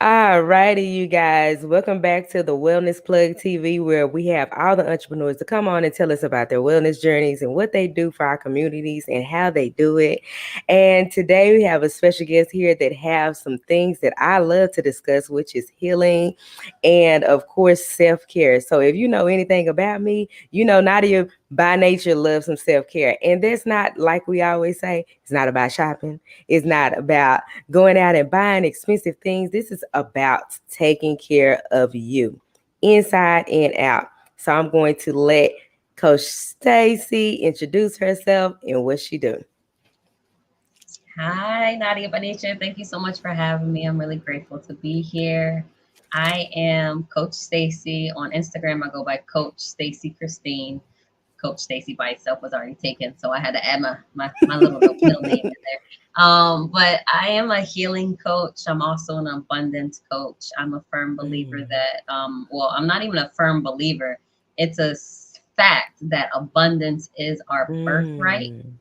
All righty, you guys. Welcome back to the Wellness Plug TV, where we have all the entrepreneurs to come on and tell us about their wellness journeys and what they do for our communities and how they do it. And today we have a special guest here that have some things that I love to discuss, which is healing and, of course, self-care. So if you know anything about me, you know Nadia by nature loves some self-care. And that's not, like we always say, it's not about shopping. It's not about going out and buying expensive things. This is about taking care of you inside and out. So I'm going to let Coach Stacy introduce herself and what she do. Hi, Nadya By Nature. Thank you so much for having me. I'm really grateful to be here. I am Coach Stacy. On Instagram, I go by Coach Stacy Christine. Coach Stacy by itself was already taken, so I had to add my little middle name in there. But I am a healing coach. I'm also an abundance coach. I'm a firm believer Mm, that, well, I'm not even a firm believer. It's a fact that abundance is our birthright. mm.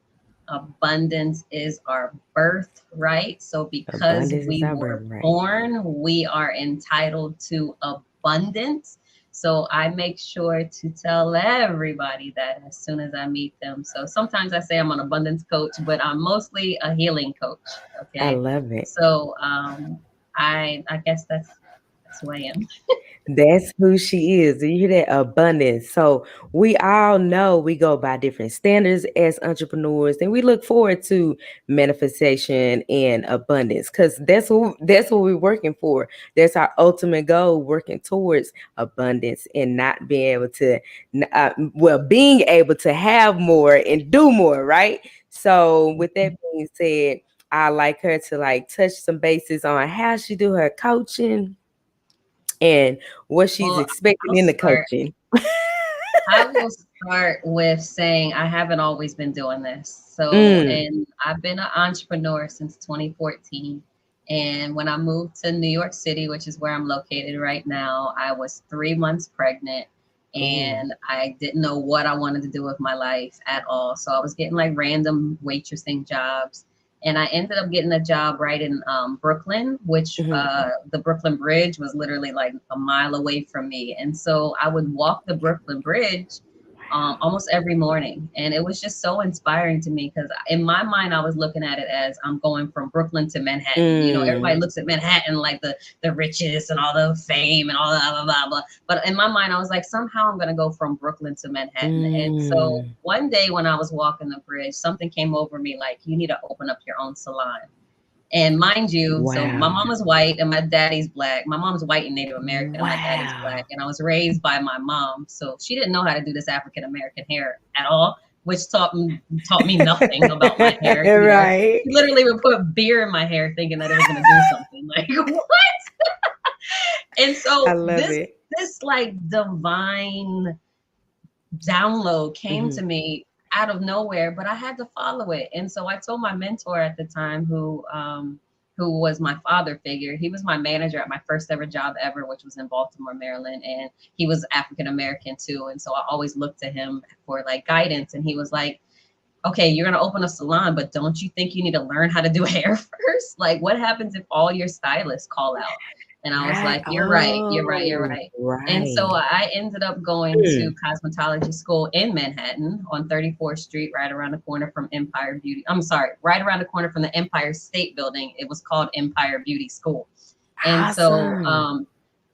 Abundance is our birthright. So because Abundance is we our were birthright. born, we are entitled to abundance. So I make sure to tell everybody that as soon as I meet them. So sometimes I say I'm an abundance coach, but I'm mostly a healing coach. I Okay. love it. So I guess that's who I am. That's who she is. You hear that abundance. So we all know we go by different standards as entrepreneurs, and we look forward to manifestation and abundance because that's what we're working for. That's our ultimate goal, working towards abundance and not being able to, being able to have more and do more, right? So with that being said, I like her to like touch some bases on how she do her coaching and what she's Well, expecting I'll in the start. coaching. I will start with saying I haven't always been doing this. So, Mm. and I've been an entrepreneur since 2014. And when I moved to New York City, which is where I'm located right now, I was 3 months pregnant Ooh. and I didn't know what I wanted to do with my life at all. So I was getting like random waitressing jobs. And I ended up getting a job right in Brooklyn, which Mhm. the Brooklyn Bridge was literally like a mile away from me. And so I would walk the Brooklyn Bridge almost every morning. And it was just so inspiring to me because in my mind, I was looking at it as I'm going from Brooklyn to Manhattan. You know, everybody Mm. looks at Manhattan like the richest and all the fame and all that, blah, blah, blah. But in my mind, I was like, somehow I'm going to go from Brooklyn to Manhattan. And so Mm. one day when I was walking the bridge, something came over me like, you need to open up your own salon. And mind you, so my Wow. mom is white and my daddy's black. My mom's white and Native American, and my daddy's Wow. black. And I was raised by my mom, so she didn't know how to do this African American hair at all, which taught me nothing about my hair. You know, Right. she literally would put beer in my hair, thinking that it was going to do something. Like what? And I so love this it. this like divine download came Mhm. to me out of nowhere, but I had to follow it. And so I told my mentor at the time, who was my father figure. He was my manager at my first ever job ever, which was in Baltimore, Maryland, and he was African American too. And so I always looked to him for like guidance. And he was like, okay, you're going to open a salon, but don't you think you need to learn how to do hair first? Like, what happens if all your stylists call out? And I was Right. like, you're right, you're right, you're Oh, right. And so right. I ended up going to Mm. cosmetology school in Manhattan on 34th Street, right around the corner from Empire Beauty. I'm sorry, right around the corner from the Empire State Building. It was called Empire Beauty School. And so Awesome.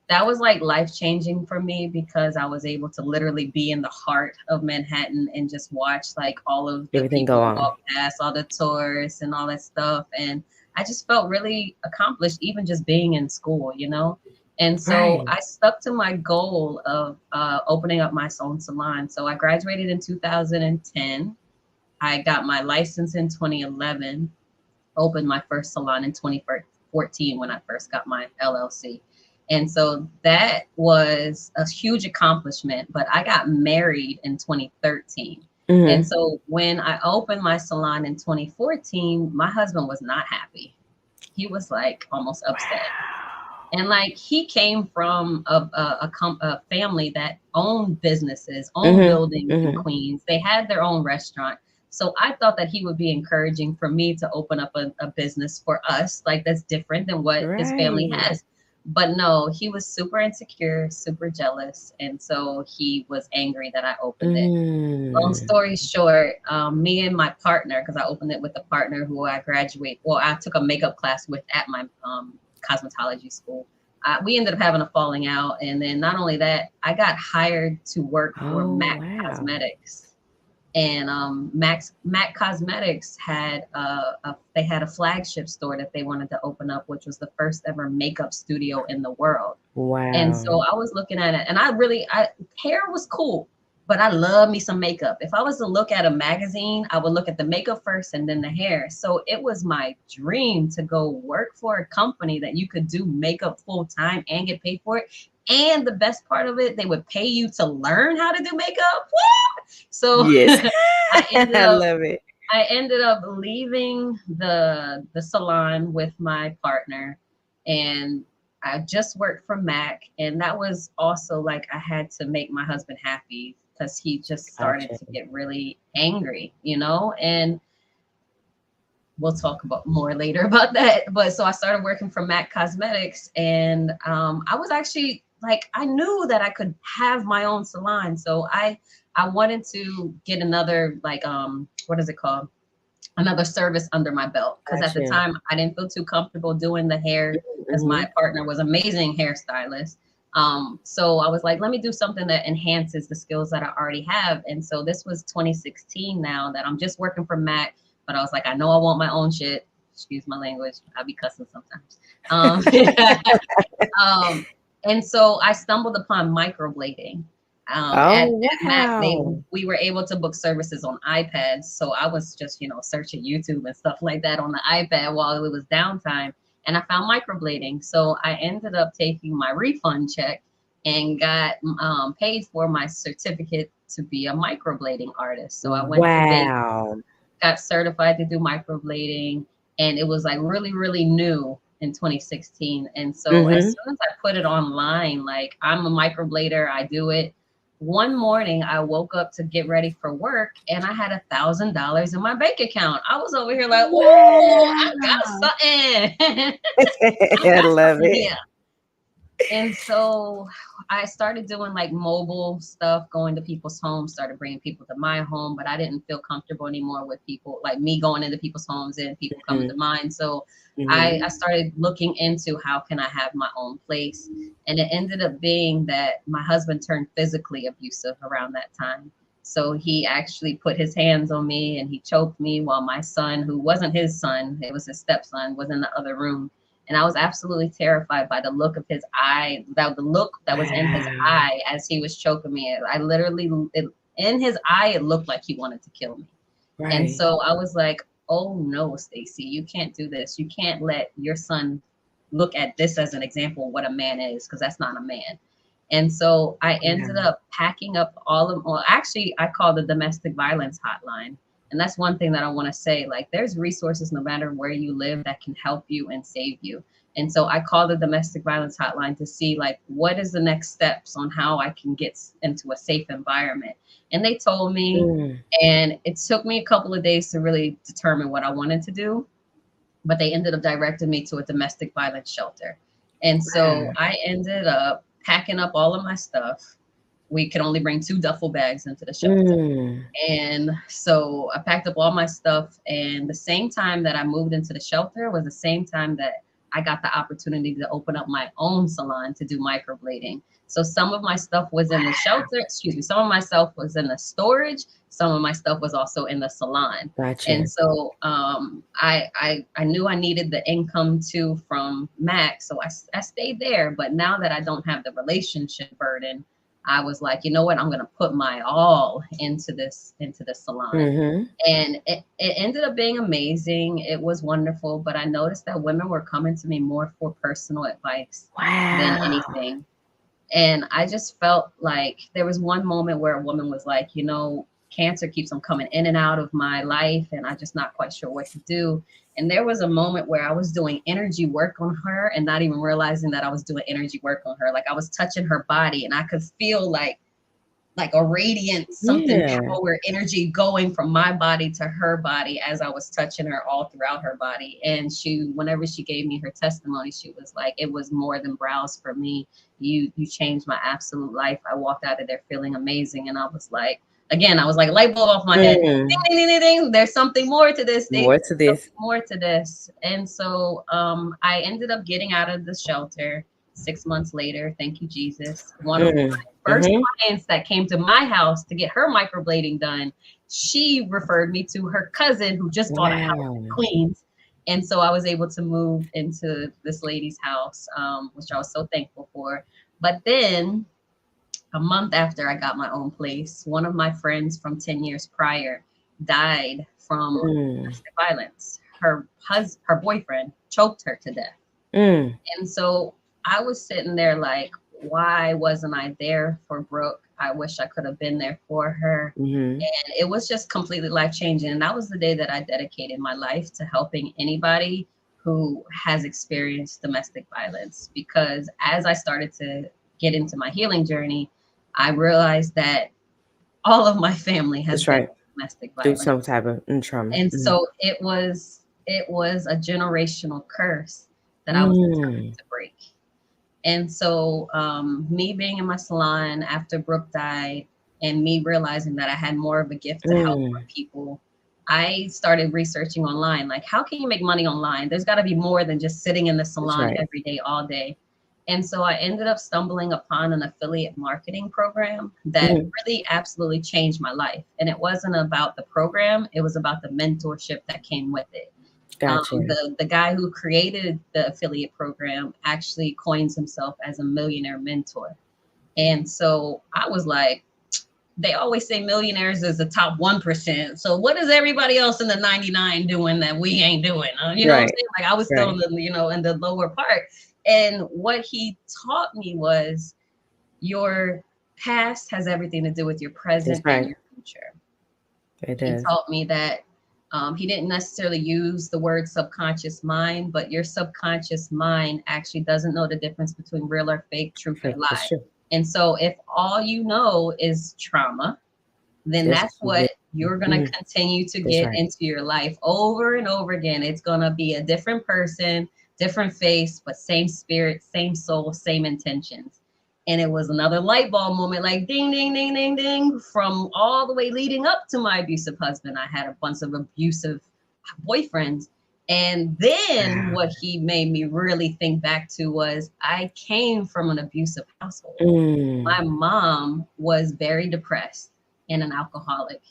that was like life changing for me because I was able to literally be in the heart of Manhattan and just watch like all of the Everything go people on. walk past, all the tourists and all that stuff. And I just felt really accomplished, even just being in school, you know? And so Right. I stuck to my goal of opening up my own salon. So I graduated in 2010. I got my license in 2011, opened my first salon in 2014 when I first got my LLC. And so that was a huge accomplishment, but I got married in 2013. And Mhm. so when I opened my salon in 2014, my husband was not happy. He was like almost upset. Wow. And like he came from a family that owned businesses, owned Mhm. buildings in Mhm. Queens. They had their own restaurant. So I thought that he would be encouraging for me to open up a business for us, like that's different than what his family Right. has. But no, he was super insecure, super jealous, and so he was angry that I opened it. Long Mm. story short, me and my partner, because I opened it with a partner who I took a makeup class with at my cosmetology school. We ended up having a falling out, and then not only that, I got hired to work for Oh, MAC wow. Cosmetics, and Mac Cosmetics had they had a flagship store that they wanted to open up, which was the first ever makeup studio in the world. And so Wow. I was looking at it, and I hair was cool, but I love me some makeup. If I was to look at a magazine, I would look at the makeup first and then the hair. So it was my dream to go work for a company that you could do makeup full time and get paid for it. And the best part of it, they would pay you to learn how to do makeup. Woo! So Yes. I ended I up love it. I ended up leaving the salon with my partner, and I just worked for Mac, and that was also like I had to make my husband happy because he just started Gotcha. to get really angry, and we'll talk about more later about that. But so I started working for Mac Cosmetics, and I was actually like I knew that I could have my own salon, so I wanted to get another like what is it called, another service under my belt, because at the Gotcha. time I didn't feel too comfortable doing the hair because my Mhm. partner was amazing hairstylist. So I was like, let me do something that enhances the skills that I already have. And so this was 2016 now that I'm just working for Mac, but I was like, I know I want my own shit. Excuse my language. I'll be cussing sometimes. Um, Um, and so I stumbled upon microblading. At Oh, Mac, wow. we were able to book services on iPads. So I was just, searching YouTube and stuff like that on the iPad while it was downtime. And I found microblading. So I ended up taking my refund check and got paid for my certificate to be a microblading artist. So I went to Vegas, Wow. got certified to do microblading, and it was like really, really new in 2016. And so as Mhm. soon as I put it online, like I'm a microblader, I do it. One morning I woke up to get ready for work and I had $1,000 in my bank account. I was over here like, ooh, I got Wow. something. I I got love something it. here. And so I started doing like mobile stuff, going to people's homes, started bringing people to my home, but I didn't feel comfortable anymore with people like me going into people's homes and people coming to Mhm. mine. So I Mhm. started looking into how can I have my own place. And it ended up being that my husband turned physically abusive around that time. So he actually put his hands on me and he choked me while my son, who wasn't his son, it was his stepson, was in the other room, and I was absolutely terrified by the look of his eye, that the look that was in his Wow. eye as he was choking me. I literally, in his eye, it looked like he wanted to kill me. And Right. so I was like, "Oh no, Stacy, you can't do this. You can't let your son look at this as an example of what a man is, because that's not a man." And so I ended Wow. up packing up well, actually, I called the domestic violence hotline. And that's one thing that I want to say. Like, there's resources no matter where you live that can help you and save you. And so I called the domestic violence hotline to see, like, what is the next steps on how I can get into a safe environment. And they told me, Mm. and it took me a couple of days to really determine what I wanted to do, but they ended up directing me to a domestic violence shelter. And so Wow. I ended up packing up all of my stuff. We could only bring 2 duffel bags into the shelter. Mm. And so I packed up all my stuff. And the same time that I moved into the shelter was the same time that I got the opportunity to open up my own salon to do microblading. So some of my stuff was in the shelter, excuse me, some of my stuff was in the storage, some of my stuff was also in the salon. And Gotcha. so I knew I needed the income too from Mac. So I stayed there. But now that I don't have the relationship burden, I was like, you know what? I'm going to put my all into this salon. Mhm. And it ended up being amazing. It was wonderful, but I noticed that women were coming to me more for personal advice than Wow. anything. And I just felt like there was one moment where a woman was like, cancer keeps on coming in and out of my life, and I'm just not quite sure what to do. And there was a moment where I was doing energy work on her and not even realizing that I was doing energy work on her. Like I was touching her body and I could feel like a radiant something Yeah. power energy going from my body to her body as I was touching her all throughout her body. And she, whenever she gave me her testimony, she was like, it was more than brows for me. You changed my absolute life. I walked out of there feeling amazing. And I was like, again, I was like, light bulb off my head. Mm. Ding, ding, ding, ding, ding. There's something more to this. There's More to this. something more to this. And so I ended up getting out of the shelter 6 months later. Thank you, Jesus. One of Mm. first Mm-hmm. clients that came to my house to get her microblading done, she referred me to her cousin who just bought a house Wow. in Queens. And so I was able to move into this lady's house, which I was so thankful for. But then a month after I got my own place, one of my friends from 10 years prior died from Mm. domestic violence. Her boyfriend choked her to death. Mm. And so I was sitting there like, why wasn't I there for Brooke? I wish I could have been there for her. Mm-hmm. And it was just completely life changing. And that was the day that I dedicated my life to helping anybody who has experienced domestic violence. Because as I started to get into my healing journey, I realized that all of my family has That's been right. domestic Through violence. some type of trauma. And Mm-hmm. so it was a generational curse that I was Mm. determined to break. And so, me being in my salon after Brooke died, and me realizing that I had more of a gift to help more Mm. people, I started researching online. Like, how can you make money online? There's got to be more than just sitting in the That's salon right. every day, all day. And so I ended up stumbling upon an affiliate marketing program that Mm-hmm. really absolutely changed my life. And it wasn't about the program, it was about the mentorship that came with it. Gotcha. The guy who created the affiliate program actually coins himself as a millionaire mentor. And so I was like, they always say millionaires is the top 1%. So what is everybody else in the 99 doing that we ain't doing? You know what I'm Right. saying? Like I was still in Right. the, in the lower part. And what he taught me was your past has everything to do with your That's present and right. your future. It He does. taught me that he didn't necessarily use the word subconscious mind, but your subconscious mind actually doesn't know the difference between real or fake, truth or Right. That's lie. true. And so, if all you know is trauma, then That's that's what you're going to mm-hmm. continue to That's get right. into your life over and over again. It's going to be a different person, different face, but same spirit, same soul, same intentions. And it was another light bulb moment, like ding, ding, ding, ding, ding, from all the way leading up to my abusive husband. I had a bunch of abusive boyfriends. And then Wow. what he made me really think back to was I came from an abusive household. Mm. My mom was very depressed and an alcoholic.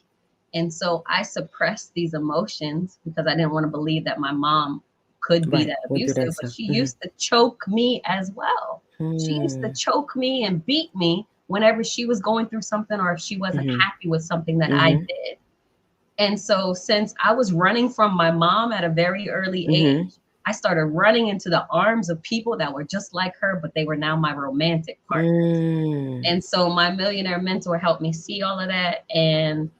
And so I suppressed these emotions because I didn't want to believe that my mom could be Right. that Went through that abusive, but stuff. she Mm-hmm. used to choke me as well. She used to Mm. choke me and beat me whenever she was going through something or if she wasn't Mm-hmm. happy with something that I Mm-hmm. did. And so, since I was running from my mom at a very early Mm-hmm. age, I started running into the arms of people that were just like her, but they were now my romantic partners. Mm. And so, my millionaire mentor helped me see all of that. And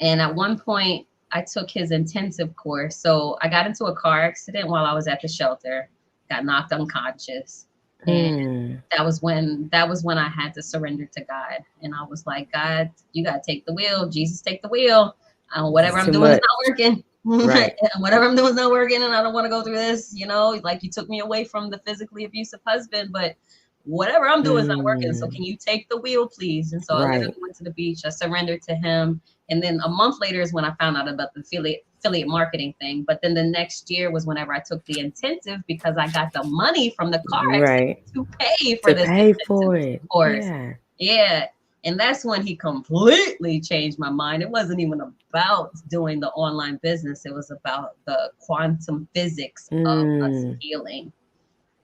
at one point, I took his intensive course. So, I got into a car accident while I was at the shelter, got knocked unconscious. And Mm. that was when I had to surrender to God. And I was like, God, you gotta take the wheel. Jesus, take the wheel. Whatever It's I'm too doing is much. not working. Right. Whatever I'm doing is not working, and I don't want to go through this. Like you took me away from the physically abusive husband, but whatever I'm doing is not working. So Mm. can you take the wheel, please? And so I literally Right. went to the beach. I surrendered to him, and then a month later is when I found out about the affiliate marketing thing. But then the next year was whenever I took the intensive because I got the money from the car accident Right. to pay for To this pay intensive for it. course. Yeah. Yeah. And that's when he completely changed my mind. It wasn't even about doing the online business, it was about the quantum physics of us Mm. healing.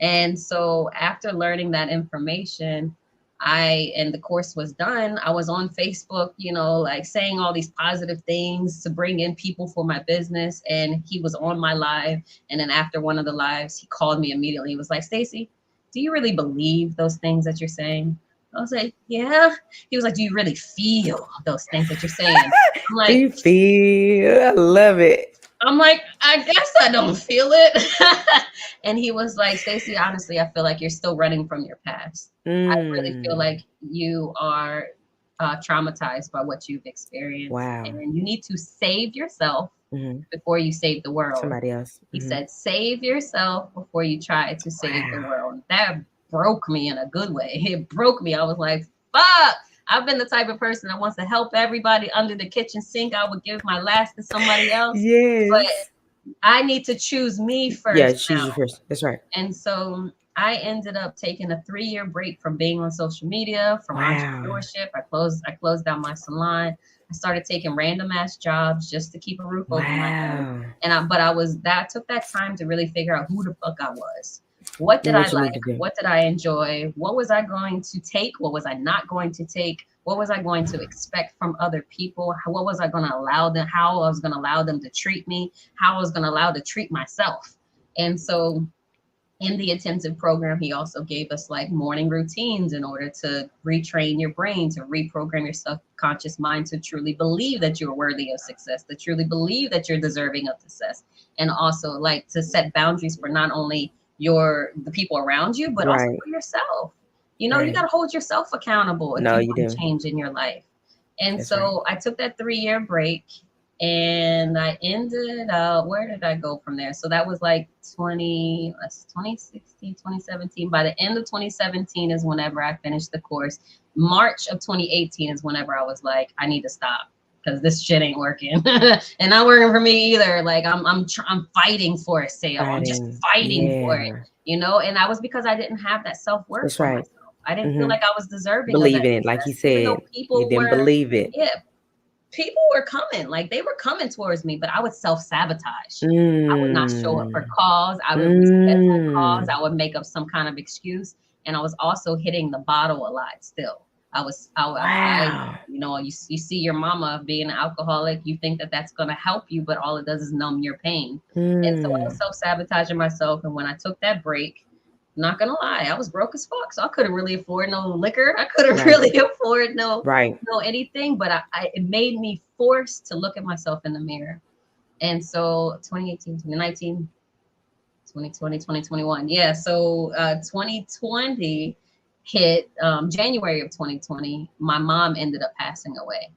And so after learning that information, and the course was done, I was on Facebook, like saying all these positive things to bring in people for my business. And he was on my live. And then after one of the lives, he called me immediately. He was like, Stacy, do you really believe those things that you're saying? I was like, yeah. He was like, do you really feel those things that you're saying? I'm Do like, you feel? I love it. I guess I don't feel it. And he was like, Stacey, honestly, I feel like you're still running from your past. I really feel Mm. like you are traumatized by what you've experienced, Wow. and you need to save yourself Hmm. before you save the world. Somebody else. He Hmm. said, save yourself before you try to save the Wow. world. That broke me in a good way. It broke me. I was like, fuck. I've been the type of person that wants to help everybody under the kitchen sink. I would give my last to somebody else. Yes. But I need to choose me Yeah, first choose you now. first. That's right. And so I ended up taking a 3-year break from being on social media, from Wow. entrepreneurship. I closed down my salon. I started taking random ass jobs just to keep a roof over my head. Wow. But I took that time to really figure out who the fuck I was. What did And I what you need like? to do. What did I enjoy? What was I going to take? What was I not going to take? What was I going to expect from other people? What was I going to allow them? How I was going to allow them to treat me? How I was going to allow to treat myself? And so in the intensive program, he also gave us like morning routines in order to retrain your brain, to reprogram your subconscious mind to truly believe that you're worthy of success, to truly believe that you're deserving of success, and also like to set boundaries for not only the people around you, but also Right. for yourself. You know, you got Right. to hold yourself accountable if No, you you want do. change in your life. And That's right. so I took that 3-year break, and I ended where did I go from there? So that was like 2016, 2017. By the end of 2017 is whenever I finished the course. March of 2018 is whenever I was like, I need to stop because this shit ain't working. And not working for me either. Like I'm fighting for a sale. I'm just Fighting. fighting for it, Yeah. and that was because I didn't have that self-worth That's for right. myself. I didn't feel Hmm. like I was deserving of Believe that in it, like he success, even said. though You people didn't were, believe it. yeah, people were coming, like they were coming towards me, but I would self-sabotage. I would not show up for Mm. calls. I would reschedule calls. Mm. I would make up some kind of excuse. And I was also hitting the bottle a lot still. Wow. You see your mama being an alcoholic, you think that that's going to help you, but all it does is numb your pain. And so I was Mm. self-sabotaging myself. And when I took that break, not gonna lie, I was broke as fuck. So I couldn't really afford no liquor. I couldn't Right. really afford Right. no anything. But it made me forced to look at myself in the mirror. And so 2018, 2019, 2020, 2021. Yeah. So 2020 hit, January of 2020. My mom ended up passing away.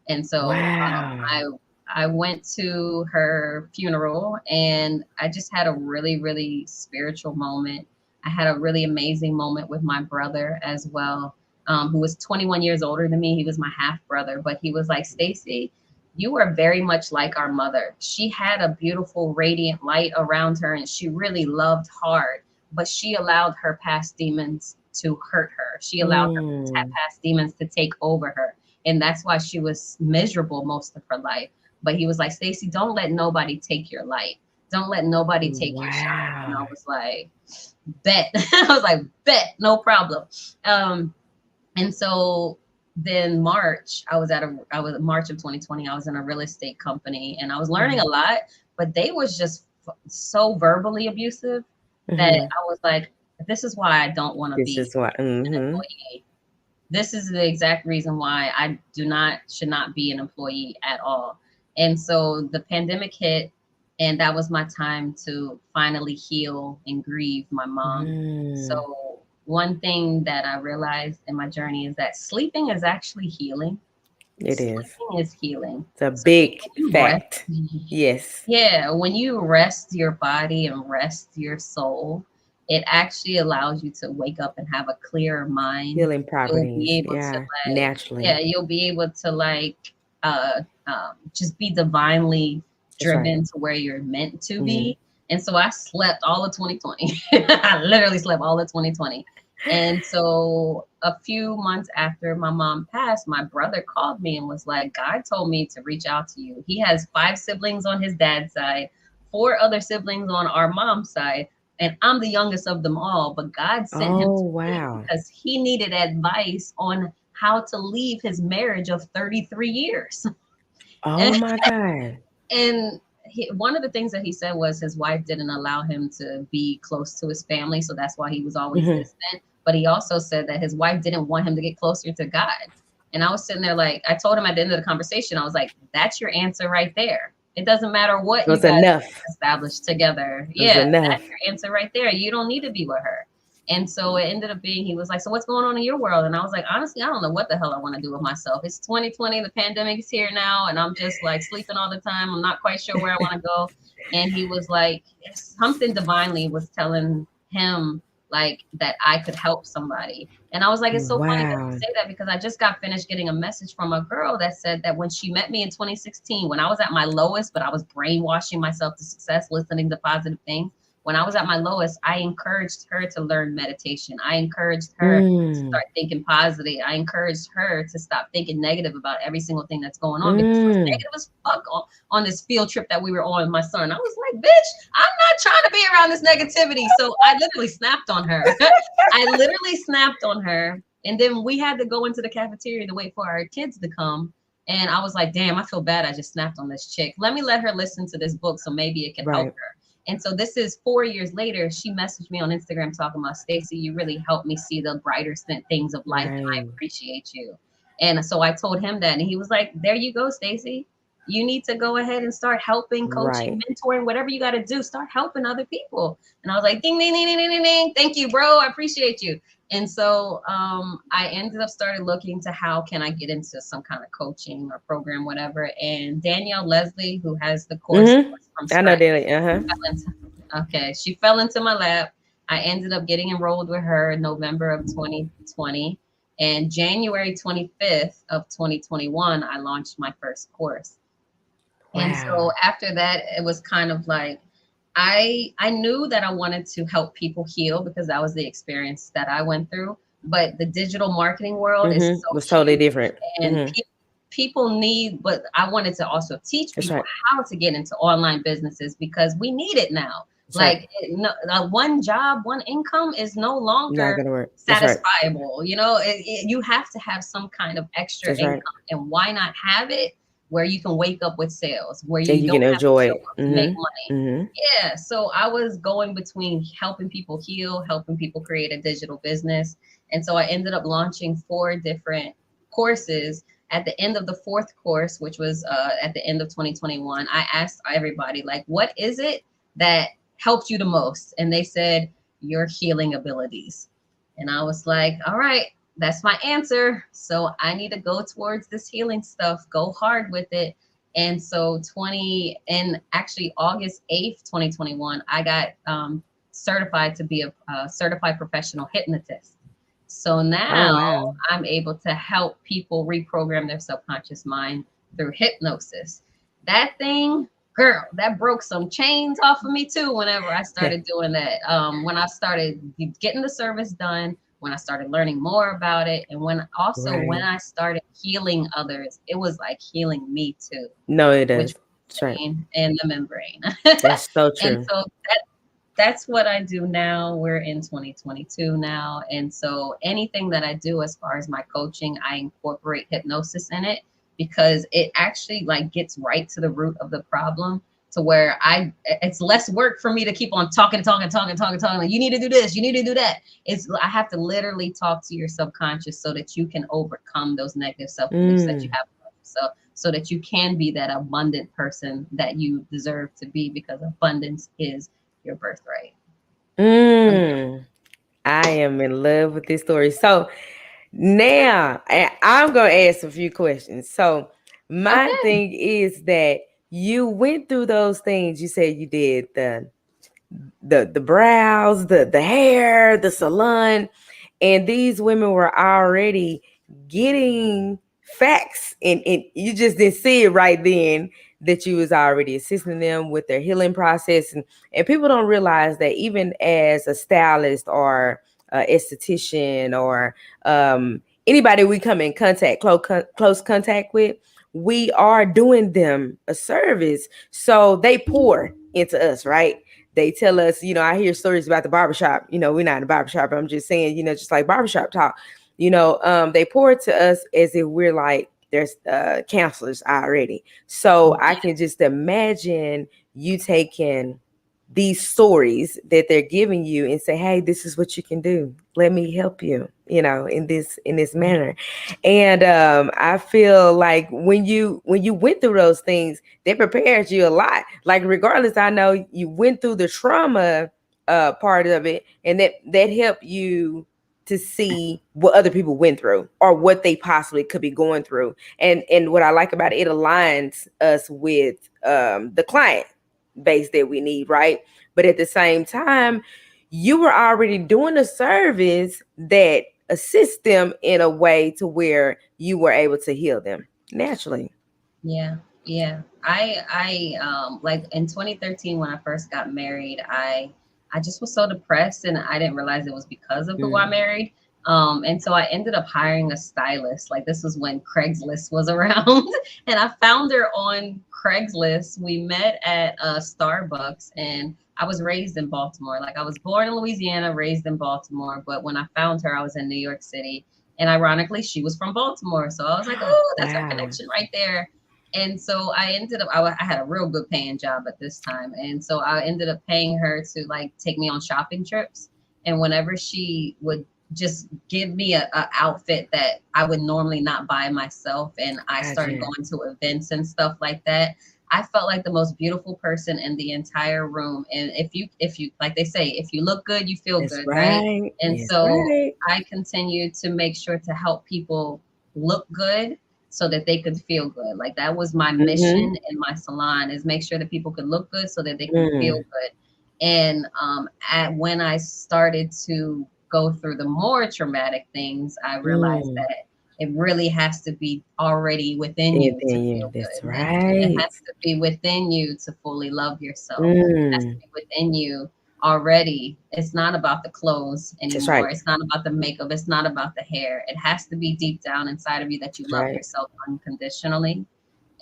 And so Wow. I went to her funeral, and I just had a really, really spiritual moment. I had a really amazing moment with my brother as well, who was 21 years older than me. He was my half brother, but he was like, Stacy, you are very much like our mother. She had a beautiful, radiant light around her, and she really loved hard, but she allowed her past demons to hurt her. She allowed her Mm. past demons to take over her. And that's why she was miserable most of her life. But he was like, Stacy, don't let nobody take your light. Don't let nobody take your shine. And I Wow. was like, bet. I was like, bet, no problem. Um, and so then I was March of 2020, I was in a real estate company, and I was learning Hmm. a lot, but they was just so verbally abusive that Hmm. I was like, this is why I don't want to This be is why. an Hmm. employee. This is the exact reason why I should not be an employee at all. And so the pandemic hit, and that was my time to finally heal and grieve my mom. Mm. So one thing that I realized in my journey is that sleeping is actually healing. It is. Sleeping is healing. It's a So big when you rest, fact. Yes. yeah, when you rest your body and rest your soul, it actually allows you to wake up and have a clearer mind. Healing You'll be properties. able to Yeah. like, Naturally. yeah, you'll be able to like just be divinely That's right. driven to where you're meant to Hmm. be. And so I slept all of 2020. I literally slept all of 2020. And so a few months after my mom passed, my brother called me and was like, God told me to reach out to you. He has 5 siblings on his dad's side, 4 other siblings on our mom's side, and I'm the youngest of them all. But God sent him Oh, to me wow. because he needed advice on how to leave his marriage of 33 years. Oh, my God. And one of the things that he said was his wife didn't allow him to be close to his family, so that's why he was always Hmm. distant. But he also said that his wife didn't want him to get closer to God. And I was sitting there like, I told him at the end of the conversation, I was like, that's your answer right there. It doesn't matter what It you was guys enough. established together. It was Yeah, enough. that's your answer right there. You don't need to be with her. And so it ended up being, he was like, so what's going on in your world? And I was like, honestly, I don't know what the hell I want to do with myself. It's 2020, the pandemic is here now, and I'm just like sleeping all the time. I'm not quite sure where I want to go. And he was like, something divinely was telling him like that I could help somebody. And I was like, it's so funny that you Wow. say that, because I just got finished getting a message from a girl that said that when she met me in 2016, when I was at my lowest, but I was brainwashing myself to success, listening to positive things. When I was at my lowest, I encouraged her to learn meditation. I encouraged her to Mm. start thinking positive. I encouraged her to stop thinking negative about every single thing that's going on, because it was Mm. negative as fuck on this field trip that we were on with my son. I was like, bitch, I'm not trying to be around this negativity. So I literally snapped on her. I literally snapped on her. And then we had to go into the cafeteria to wait for our kids to come. And I was like, damn, I feel bad. I just snapped on this chick. Let me let her listen to this book so maybe it can help Right. her. And so this is 4 years later. She messaged me on Instagram talking about, Stacy, you really helped me see the brighter things of life, and I Right. appreciate you. And so I told him that, and he was like, there you go, Stacy. You need to go ahead and start helping, coaching, Right. mentoring, whatever you got to do. Start helping other people. And I was like, ding, ding, ding, ding, ding, ding, ding. Thank you, bro. I appreciate you. And so I ended up started looking to how can I get into some kind of coaching or program, whatever. And Danielle Leslie, who has the course Mm-hmm. from I know scratch, Daily. Uh-huh. fell into, okay, she fell into my lap. I ended up getting enrolled with her in November of 2020. And January 25th of 2021, I launched my first course. And so Wow. after that, it was kind of like I knew that I wanted to help people heal, because that was the experience that I went through. But the digital marketing world is Mm-hmm. so Was totally huge, different. and Mm-hmm. people need. But I wanted to also teach That's people right. how to get into online businesses, because we need it now. That's right. Like no, one job, one income is no Not longer gonna work. That's right. satisfiable. You know, you have to have some kind of extra That's right. income, and why not have it where you can wake up with sales, where And you you don't can have to enjoy show it. up to make Mm-hmm. money. Mm-hmm. Yeah, so I was going between helping people heal, helping people create a digital business. And so I ended up launching 4 different courses. At the end of the fourth course, which was at the end of 2021, I asked everybody, like, what is it that helped you the most? And they said, your healing abilities. And I was like, all right, that's my answer. So I need to go towards this healing stuff, go hard with it. And so and actually August 8th, 2021, I got certified to be a certified professional hypnotist. So Oh now wow. I'm able to help people reprogram their subconscious mind through hypnosis. That thing, girl, that broke some chains off of me too whenever I started doing that. When I started getting the service done, when I started learning more about it, and when Right. I started healing others, it was like healing me too, No, it which does. was That's right. the brain and the membrane. That's so And true. so that's what I do now. We're in 2022 now. And so anything that I do as far as my coaching, I incorporate hypnosis in it, because it actually like gets right to the root of the problem, to where it's less work for me to keep on talking. Like, you need to do this, you need to do that. I have to literally talk to your subconscious so that you can overcome those negative self beliefs that you Mm. have about yourself, so that you can be that abundant person that you deserve to be, because abundance is your birthright. Mm. I am in love with this story. So now I'm gonna ask a few questions. So my Okay. thing is that you went through those things. You said you did the brows, the hair, the salon, and these women were already getting facts, and you just didn't see it right then that you was already assisting them with their healing process. And people don't realize that even as a stylist or esthetician or anybody we come in contact, close contact with, we are doing them a service. So they pour into us, right? They tell us, I hear stories about the barbershop. We're not in the barbershop. I'm just saying, just like barbershop talk. They pour it to us as if we're like there's counselors already. So I can just imagine you taking these stories that they're giving you and say, hey, this is what you can do. Let me help you, in this manner. And I feel like when you went through those things, they prepared you a lot. Like regardless, I know you went through the trauma part of it, and that helped you to see what other people went through or what they possibly could be going through. And what I like about it, it aligns us with the client base that we need, right? But at the same time, you were already doing a service that assists them in a way to where you were able to heal them naturally. Yeah, yeah. I like in 2013 when I first got married, I just was so depressed and I didn't realize it was because of who I Mm. married. And so I ended up hiring a stylist. Like this was when Craigslist was around, and I found her on Craigslist. We met at Starbucks, and I was raised in Baltimore. Like I was born in Louisiana, raised in Baltimore, but when I found her, I was in New York City. And ironically, she was from Baltimore. So I was like, oh, that's our Wow. connection right there. And so I ended up, I had a real good paying job at this time. And so I ended up paying her to like take me on shopping trips. And whenever she would just give me a outfit that I would normally not buy myself, and I started Gotcha. going to events and stuff like that, I felt like the most beautiful person in the entire room. And if you, like they say, if you look good, you feel That's good, right? right. And That's so right. I continued to make sure to help people look good so that they could feel good. Like that was my mission Mm-hmm. in my salon, is make sure that people could look good so that they can feel Mm. good. And when I started to go through the more traumatic things, I realized Mm. that it really has to be already within you to Anything you. feel That's good. It right. has to be within you to fully love yourself. It has to Mm. be within you already. It's not about the clothes That's anymore. right. It's not about the makeup. It's not about the hair. It has to be deep down inside of you that you That's love right. yourself unconditionally.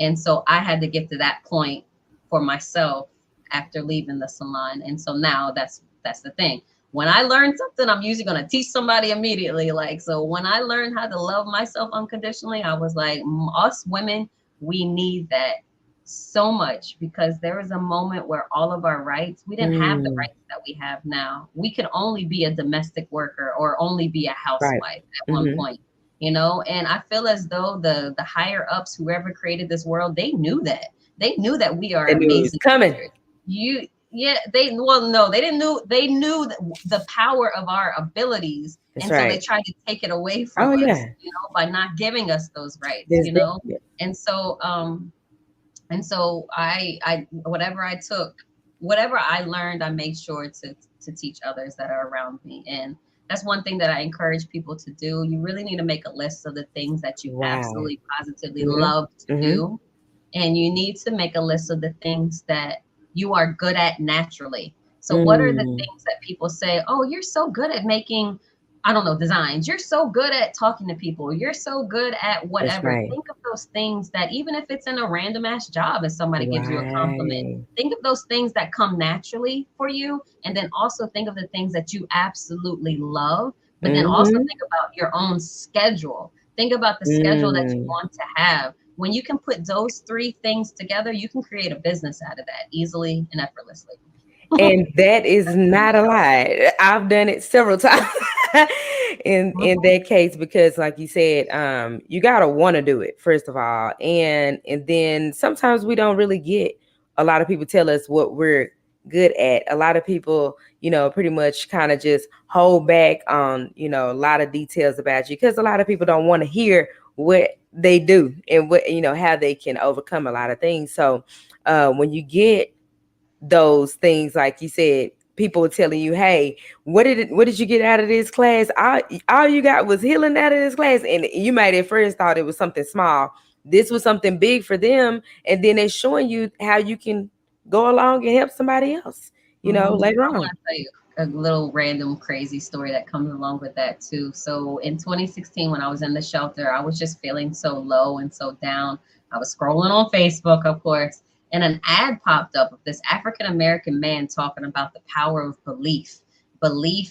And so I had to get to that point for myself after leaving the salon. And so now that's the thing. When I learn something, I'm usually going to teach somebody immediately. Like, so when I learned how to love myself unconditionally, I was like, us women, we need that so much, because there was a moment where all of our rights, we didn't have the Mm. rights that we have now. We could only be a domestic worker or only be a Right. housewife at one Mm-hmm. point, you know. And I feel as though the higher ups, whoever created this world, they knew that. They knew that we are They knew it was amazing coming. creatures. You Yeah, they, well, no, they didn't know. They knew the power of our abilities, That's and so they right. tried to take it away Oh from us, yeah. you know, by not giving us those rights, There's you that. know. And so I whatever I took, whatever I learned, I made sure to teach others that are around me. And that's one thing that I encourage people to do. You really need to make a list of the things that you Wow. absolutely positively Mm-hmm. love to Mm-hmm. do, and you need to make a list of the things that you are good at naturally. So what are the Mm. things that people say, oh, you're so good at making, I don't know, designs, you're so good at talking to people, you're so good at That's whatever. right. Think of those things that, even if it's in a random ass job and somebody gives you a compliment, Right. think of those things that come naturally for you. And then also think of the things that you absolutely love, but then also Mm-hmm. think about your own schedule. Think about the schedule that you Mm. want to have. When you can put those three things together, you can create a business out of that easily and effortlessly. And that is not a lie. I've done it several times in Mhm. that case, because like you said, you gotta want to do it first of all. And then sometimes we don't really get, a lot of people tell us what we're good at. A lot of people, pretty much kind of just hold back on, a lot of details about you, because a lot of people don't want to hear what they do and what, how they can overcome a lot of things. So when you get those things, like you said, people were telling you, hey, what did you get out of this class? All you got was healing out of this class. And you might at first thought it was something small. This was something big for them. And then they're showing you how you can go along and help somebody else, later I on. want to tell you a little random crazy story that comes along with that too. So in 2016, when I was in the shelter, I was just feeling so low and so down. I was scrolling on Facebook, of course, and an ad popped up of this African American man talking about the power of belief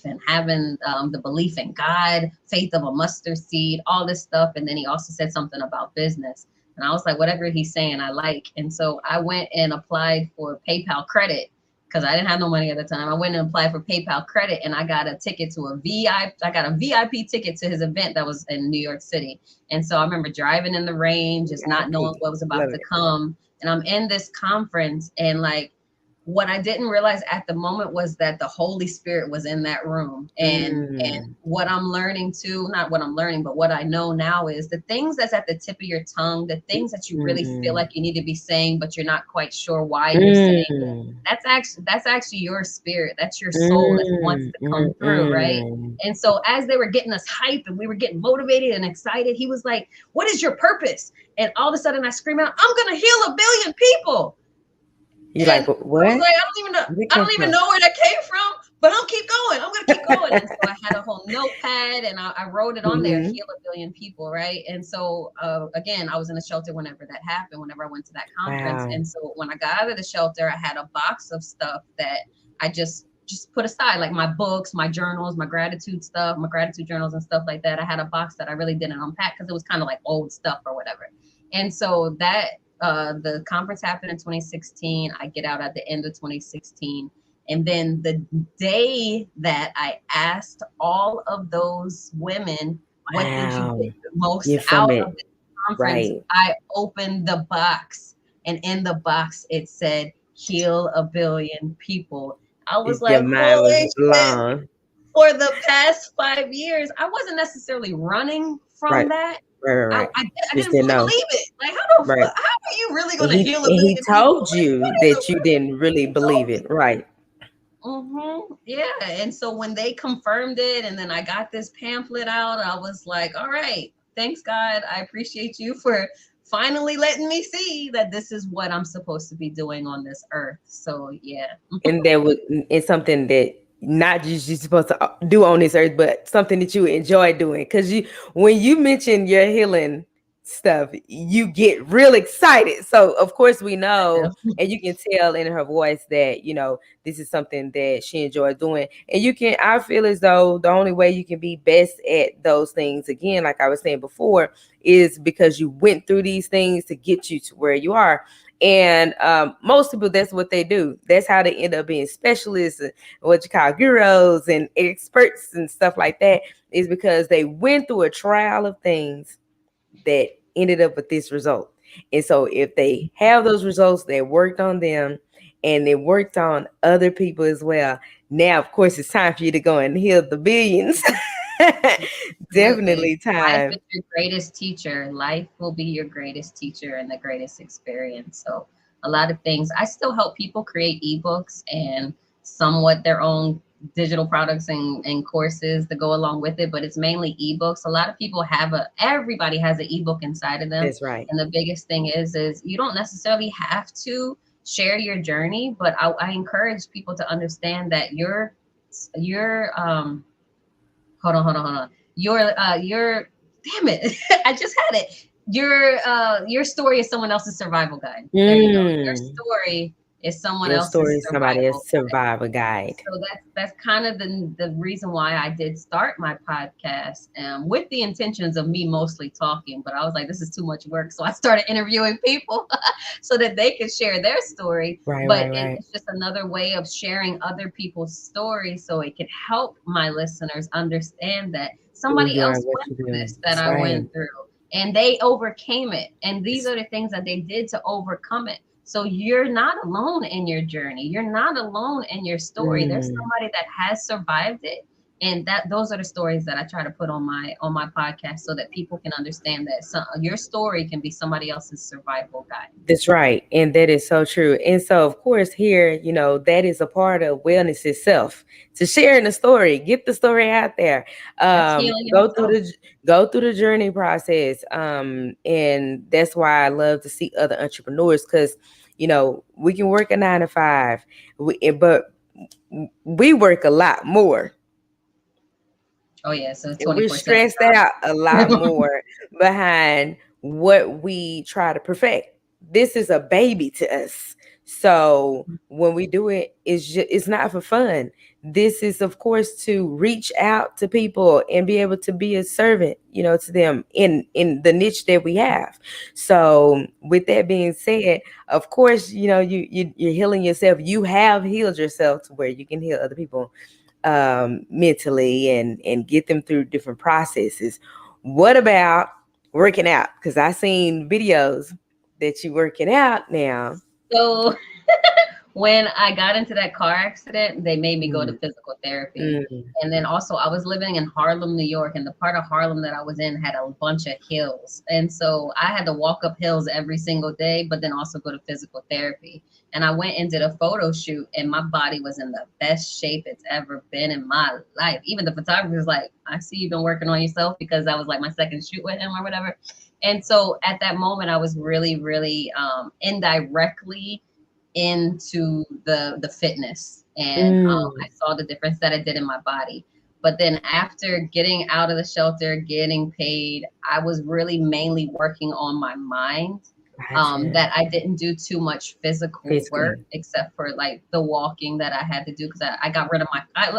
and having the belief in God, faith of a mustard seed, all this stuff. And then he also said something about business. And I was like, whatever he's saying, I like. And so I went and applied for PayPal credit because I didn't have no money at the time. I went and applied for PayPal credit, and I got a ticket to a VIP. I got a VIP ticket to his event that was in New York City. And so I remember driving in the rain, just not knowing VIP. what was about Love to it. come. And I'm in this conference, and like what I didn't realize at the moment was that the Holy Spirit was in that room. And Mm, what I'm learning too, not what I'm learning, but what I know now is the things that's at the tip of your tongue, the things that you really feel mm, like you need to be saying, but you're not quite sure why you're saying it. mm, That's actually your spirit. That's your soul that wants mm, to come mm, through, right? mm. And so as they were getting us hype and we were getting motivated and excited, he was like, "What is your purpose?" And all of a sudden I scream out, "I'm gonna heal 1 billion people." You And like I was what? like, I don't even know, Where it I come don't even from? know where that came from, but I'll keep going. I'm gonna keep going. And so I had a whole notepad and I wrote it on there, Hmm. heal 1 billion people, right? And so again, I was in the shelter whenever that happened, whenever I went to that conference. Wow. And so when I got out of the shelter, I had a box of stuff that I just put aside, like my books, my journals, my gratitude stuff, my gratitude journals and stuff like that. I had a box that I really didn't unpack because it was kind of like old stuff or whatever. And so that the conference happened in 2016. I get out at the end of 2016. And then the day that I asked all of those women, what did you Wow. get the most You're out from of it. this conference? Right. I opened the box, and in the box it said, heal 1 billion people. I was Your like, mind was holy shit. blown. For the past 5 years, I wasn't necessarily running from Right. that. Right, right, I, right. I, I Just didn't didn't fully know. believe it. Like, Right. how are you really And going to he heal a and he billion people? told Like, you what is that a you didn't really he believe told it. Right. Yeah. And so when they confirmed it, and then I got this pamphlet out, I was like, all right, thanks, God. I appreciate you for finally letting me see that this is what I'm supposed to be doing on this earth. So, yeah. And that would it's something that not just you're supposed to do on this earth, but something that you enjoy doing. Because you, when you mention your healing stuff, you get real excited. So of course we know, and you can tell in her voice that this is something that she enjoys doing. And you can, I feel as though the only way you can be best at those things, again, like I was saying before, is because you went through these things to get you to where you are. And most people, that's what they do. That's how they end up being specialists, and what you call gurus and experts and stuff like that, is because they went through a trial of things that ended up with this result. And so if they have those results, they worked on them and they worked on other people as well. Now, of course, it's time for you to go and heal the billions. Absolutely. Definitely Life time. is your greatest teacher. Life will be your greatest teacher and the greatest experience. So, a lot of things. I still help people create ebooks and somewhat their own digital products and courses that go along with it, but it's mainly ebooks. A lot of people everybody has an ebook inside of them. That's right. And the biggest thing is you don't necessarily have to share your journey, but I encourage people to understand that your hold on. Your damn it. I just had it. Your story is someone else's survival guide. There you go. Your Mm, story is someone your story else's is somebody survival else's guide. survival guide. So that's kind of the reason why I did start my podcast, with the intentions of me mostly talking, but I was like, this is too much work, so I started interviewing people so that they could share their story. Right, But right, right. it's just another way of sharing other people's stories, so it could help my listeners understand that Who somebody you are, else what went you through do. this that That's I right. went through, and they overcame it, and these It's, are the things that they did to overcome it. So you're not alone in your journey. You're not alone in your story. There's mm. somebody that has survived it. And that those are the stories that I try to put on my podcast so that people can understand that your story can be somebody else's survival guide. That's right. And that is so true. And so, of course, here, that is a part of wellness itself. To sharing the story, get the story out there. That's healing Go through itself. the journey process. And that's why I love to see other entrepreneurs, because, we can work a 9 to 5, but we work a lot more, Oh yeah, so and we're 24/7 stressed out a lot job. more behind what we try to perfect. This is a baby to us. So when we do it, it's not for fun. This is, of course, to reach out to people and be able to be a servant, to them in the niche that we have. So with that being said, of course, you're healing yourself. You have healed yourself to where you can heal other people mentally, and get them through different processes. What about working out? Because I seen videos that you working out now. So when I got into that car accident, they made me go to Mm, physical therapy. mm, And then also, I was living in Harlem, New York, and the part of Harlem that I was in had a bunch of hills. And so I had to walk up hills every single day, but then also go to physical therapy. And I went and did a photo shoot, and my body was in the best shape it's ever been in my life. Even the photographer was like, I see you've been working on yourself, because that was like my second shoot with him or whatever. And so at that moment, I was really, really indirectly into the fitness, and mm. I saw the difference that it did in my body. But then after getting out of the shelter, getting paid, I was really mainly working on my mind. Gotcha. That I didn't do too much physical work Physically. except for like the walking that I had to do, because I got rid of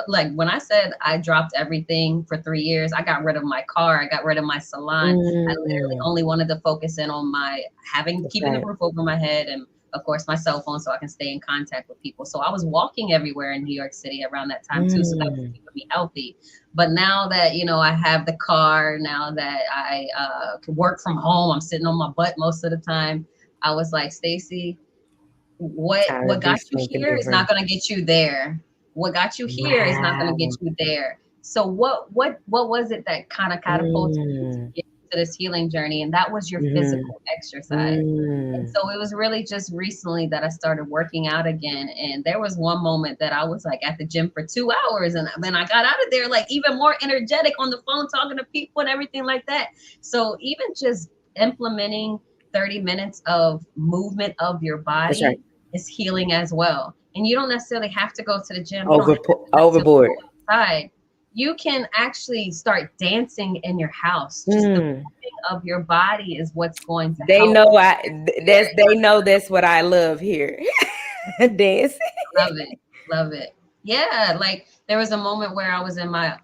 like when I said I dropped everything for 3 years, I got rid of my car, I got rid of my salon. I literally Mm, only wanted to focus in on my that's keeping the right. roof over my head, and of course my cell phone, so I can stay in contact with people. So I was walking everywhere in New York City around that time too, so that was Mm, keeping me healthy. But now that I have the car, now that I can work from home, I'm sitting on my butt most of the time. I was like, Stacy, time to what do got you something here is not different. going to get you there. What got you here is not going to get Wow. you there. So what was it that kind of catapulted you to Mm, get into this healing journey? And that was your mm, physical exercise. And mm. so it was really just recently that I started working out again. And there was one moment that I was like at the gym for 2 hours, and then I got out of there like even more energetic on the phone, talking to people and everything like that. So even just implementing 30 minutes of movement of your That's right. body is healing as well. And you don't necessarily have to go to the gym. You don't have to necessarily Overboard. go outside. You can actually start dancing in your house. Just the Mm. moving of your body is what's going to They help know your that's they know that's what I love here. Dancing. love it. Love it. Yeah, like there was a moment where I was in my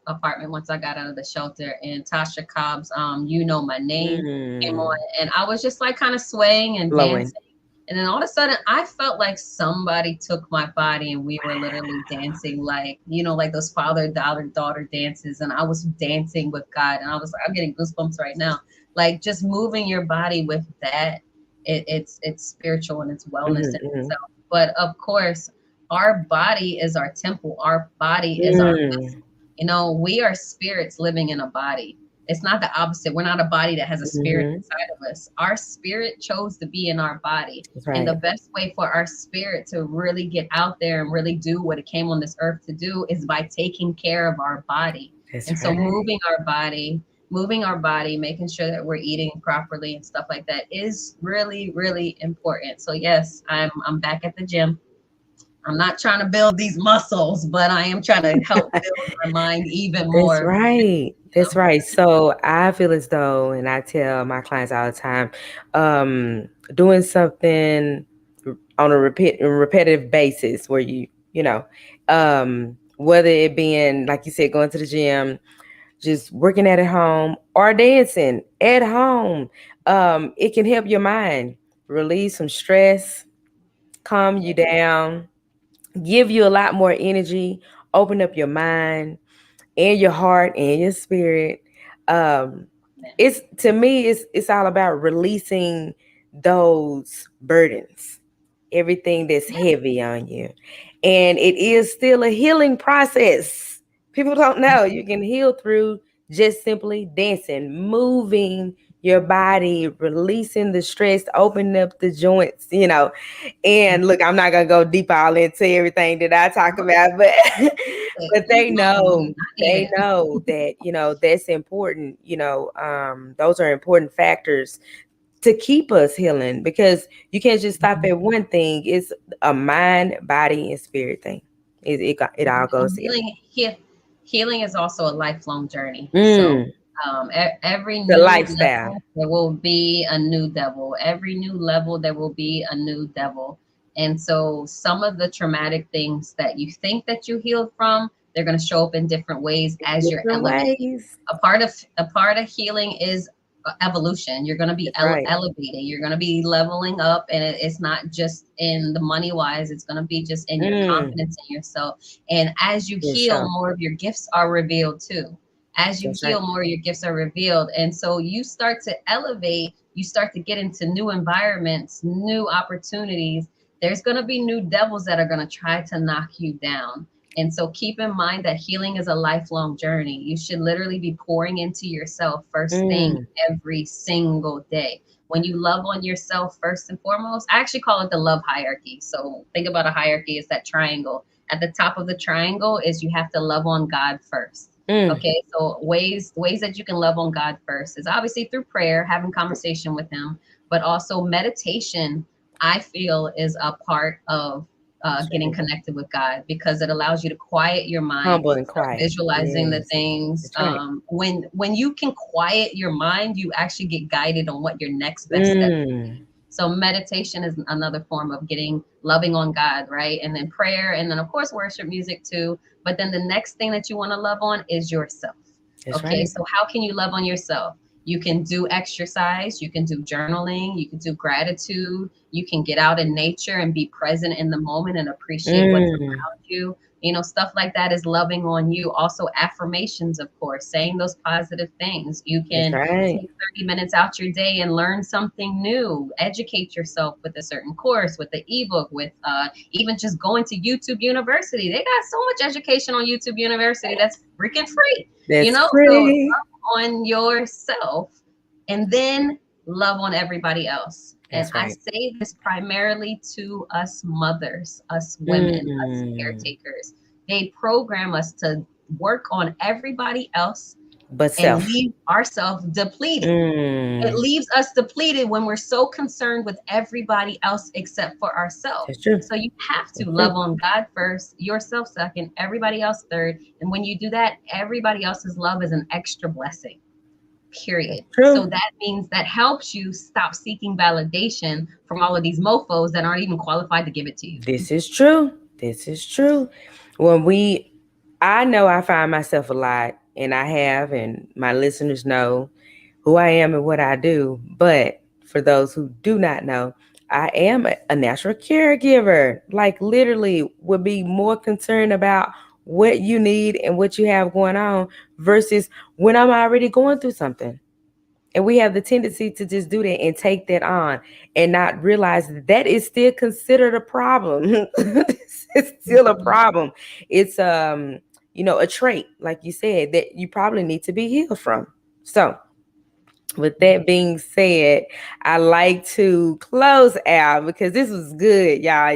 apartment once I got out of the shelter, and Tasha Cobb's "You Know My Name" came on, Mm. and I was just like kind of swaying and Flowing. dancing. And then all of a sudden, I felt like somebody took my body, and we were literally dancing like, like those father daughter dances. And I was dancing with God, and I was like, I'm getting goosebumps right now. Like just moving your body with that, it's spiritual and it's wellness in Mm-hmm, itself. But of course, our body is our temple. Our body is our vessel. mm. We are spirits living in a body. It's not the opposite. We're not a body that has a spirit Mm-hmm. inside of us. Our spirit chose to be in our body. That's And the right. best way for our spirit to really get out there and really do what it came on this earth to do is by taking care of our body. That's And so right. moving our body, making sure that we're eating properly and stuff like that is really, really important. So yes, I'm back at the gym. I'm not trying to build these muscles, but I am trying to help build my mind even That's more. right. That's right. So I feel as though, and I tell my clients all the time, doing something on a repetitive basis where whether it being, like you said, going to the gym, just working at home or dancing at home, it can help your mind release some stress, calm you down, give you a lot more energy, open up your mind and your heart and your spirit. Um, it's to me, it's all about releasing those burdens, everything that's Yeah, heavy on you, and it is still a healing process. People don't know you can heal through just simply dancing, moving your body, releasing the stress, opening up the joints, and look, I'm not gonna go deep all into everything that I talk about, but but they know I need it. that that's important. Those are important factors to keep us healing, because you can't just stop at one thing. It's a mind, body, and spirit thing. It all goes And together. healing is also a lifelong journey. So Mm, every the new lifestyle. level there will be a new devil. Every new level there will be a new devil. And so some of the traumatic things that you think that you healed from, they're going to show up in different ways as you're Different elevating. ways. A part of healing is evolution. You're going to be That's right. elevating. You're going to be leveling up, and it's not just in the money wise. It's going to be just in your Mm, confidence in yourself. And as you for heal, sure. more of your gifts are revealed too. As you That's right. heal, more of your gifts are revealed, and so you start to elevate. You start to get into new environments, new opportunities, there's going to be new devils that are going to try to knock you down. And so keep in mind that healing is a lifelong journey. You should literally be pouring into yourself first thing Mm. every single day. When you love on yourself first and foremost, I actually call it the love hierarchy. So think about a hierarchy, it's that triangle. At the top of the triangle is you have to love on God first. Mm. Okay, so ways that you can love on God first is obviously through prayer, having conversation with Him, but also meditation. I feel is a part of That's getting right. connected with God because it allows you to quiet your mind, Humble and start quiet. visualizing the Yes. things. That's right. When you can quiet your mind, you actually get guided on what your next best step. Mm. So meditation is another form of getting loving on God, right? And then prayer, and then of course worship music too. But then the next thing that you want to love on is yourself. That's Okay, right. so how can you love on yourself? You can do exercise, you can do journaling, you can do gratitude, you can get out in nature and be present in the moment and appreciate what's Mm. around you. You know, stuff like that is loving on you. Also, affirmations, of course, saying those positive things. You That's can right. take 30 minutes out your day and learn something new, educate yourself with a certain course, with the ebook, with even just going to YouTube University. They got so much education on YouTube University that's freaking free, you That's know? So free. on yourself and then love on everybody else. And That's I right. say this primarily to us mothers, us women, us Mm. caretakers. They program us to work on everybody else But and self. leave ourselves depleted. It Mm. leaves us depleted when we're so concerned with everybody else except for ourselves. That's true. So you have to That's love true. on God first, yourself second, everybody else third. And when you do that, everybody else's love is an extra blessing, That's period. So true. that means that helps you stop seeking validation from all of these mofos that aren't even qualified to give it to you. This is true. This is true. When we, I know I find myself a lot, and I have, and my listeners know who I am and what I do. But for those who do not know, I am a natural caregiver. Like, literally, would be more concerned about what you need and what you have going on versus when I'm already going through something. And we have the tendency to just do that and take that on and not realize that that is still considered a problem. It's still a Mhm. problem. It's a trait, like you said, that you probably need to be healed from. So with that being said, I like to close out because this was good, y'all.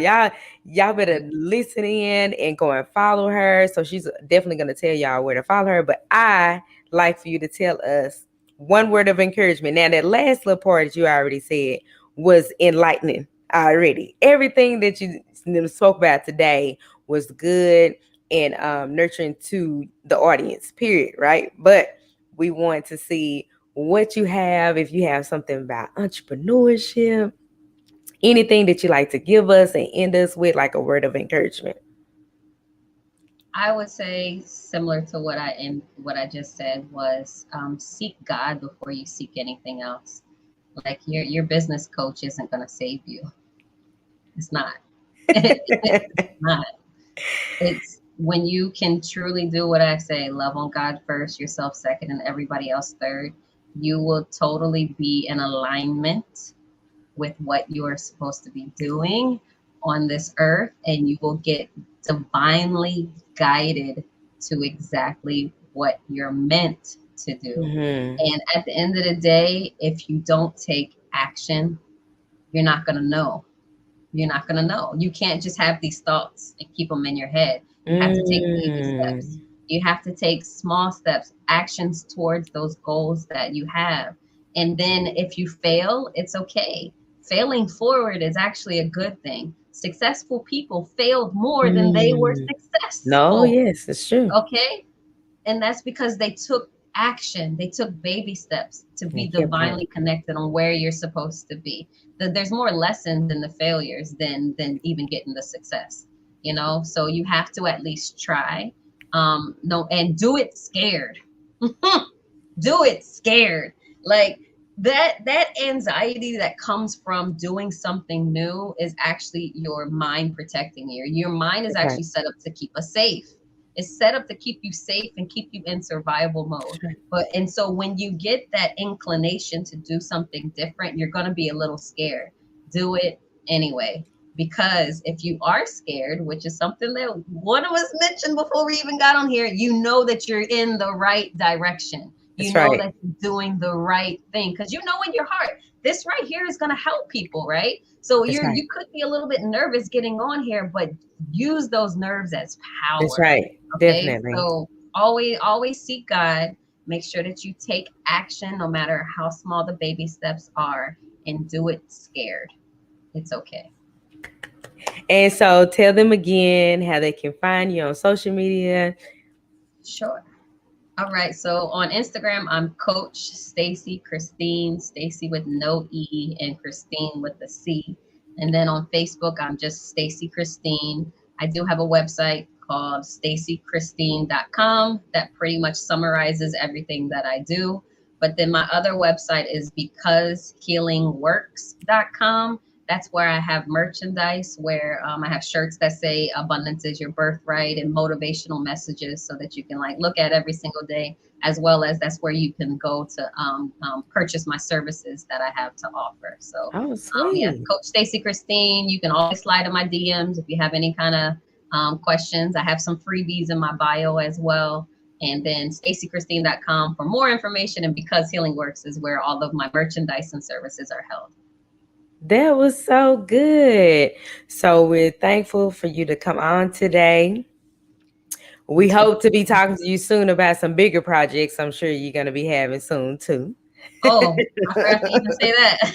Y'all better listen in and go and follow her. So she's definitely gonna tell y'all where to follow her. But I like for you to tell us one word of encouragement. Now that last little part that you already said was enlightening already. Everything that you spoke about today was good and nurturing to the audience, period, right? But we want to see what you have, if you have something about entrepreneurship, anything that you like to give us and end us with, like a word of encouragement. I would say similar to what I just said was seek God before you seek anything else. Like your business coach isn't going to save you. It's not. It's not. It's when you can truly do what I say, love on God first, yourself second, and everybody else third. You will totally be in alignment with what you are supposed to be doing on this earth, and you will get divinely guided to exactly what you're meant to do. Mm-hmm. And at the end of the day, if you don't take action, you're not going to know. You're not going to know. You can't just have these thoughts and keep them in your head. You have to take baby steps. Mm. You have to take small steps, actions towards those goals that you have. And then if you fail, it's okay. Failing forward is actually a good thing. Successful people failed more than they were Mm. No, successful. yes, it's true. Okay, and that's because they took action, they took baby steps to be And kept going. divinely connected on where you're supposed to be. There's more lessons in the failures than even getting the success, you know. So you have to at least try. No, and do it scared. Do it scared. Like that anxiety that comes from doing something new is actually your mind protecting you. Your mind is That's right. actually set up to keep us safe. It's set up to keep you safe and keep you in survival mode. That's right. But and so when you get that inclination to do something different, you're going to be a little scared. Do it anyway. Because if you are scared, which is something that one of us mentioned before we even got on here, you know that you're in the right direction. You That's know right. that you're doing the right thing because you know in your heart, this right here is going to help people, right? So That's right. you could be a little bit nervous getting on here, but use those nerves as That's power. right. Okay? Definitely. So always seek God. Make sure that you take action no matter how small the baby steps are and do it scared. It's okay. And so tell them again how they can find you on social media. Sure. All right. So on Instagram, I'm Coach Stacy Christine, Stacy with no E and Christine with the C. And then on Facebook, I'm just Stacy Christine. I do have a website called stacychristine.com that pretty much summarizes everything that I do. But then my other website is becausehealingworks.com. That's where I have merchandise, where I have shirts that say abundance is your birthright and motivational messages so that you can like look at every single day, as well as that's where you can go to purchase my services that I have to offer. So Oh, yeah, sweet. Coach Stacy Christine, you can always slide in my DMs if you have any kind of questions. I have some freebies in my bio as well. And then stacychristine.com for more information. And Because Healing Works is where all of my merchandise and services are held. That was so good. So we're thankful for you to come on today. We Thanks for hope to be having me. talking to you soon about some bigger projects I'm sure you're going to be having soon too. Oh, I forgot to even say that. I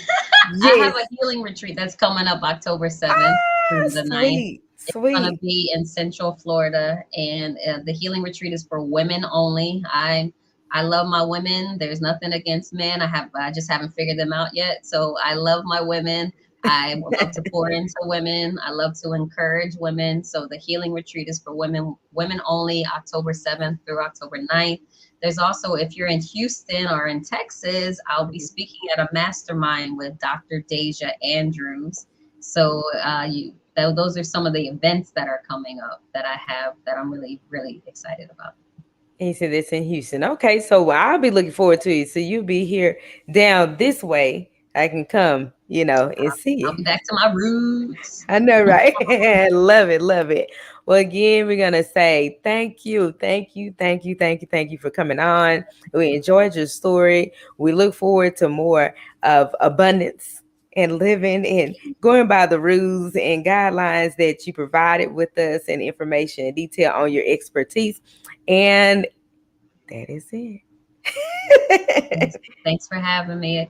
have Yes. a healing retreat that's coming up October 7th Ah, through the 9th. sweet, It's going to sweet. be in Central Florida, and the healing retreat is for women only. I love my women. There's nothing against men. I just haven't figured them out yet. So I love my women. I love to pour into women. I love to encourage women. So the healing retreat is for women only, October 7th through October 9th. There's also, if you're in Houston or in Texas, I'll be speaking at a mastermind with Dr. Deja Andrews. So those are some of the events that are coming up that I have that I'm really, really excited about. He said it's in Houston. Okay, so I'll be looking forward to it. So you'll be here down this way. I can come, and see I'll you. be back to my roots. I know, right? Love it, love it. Well, again, we're gonna say thank you, thank you, thank you, thank you, thank you for coming on. We enjoyed your story. We look forward to more of abundance and living and going by the rules and guidelines that you provided with us and information and detail on your expertise. And that is it. Thanks for having me.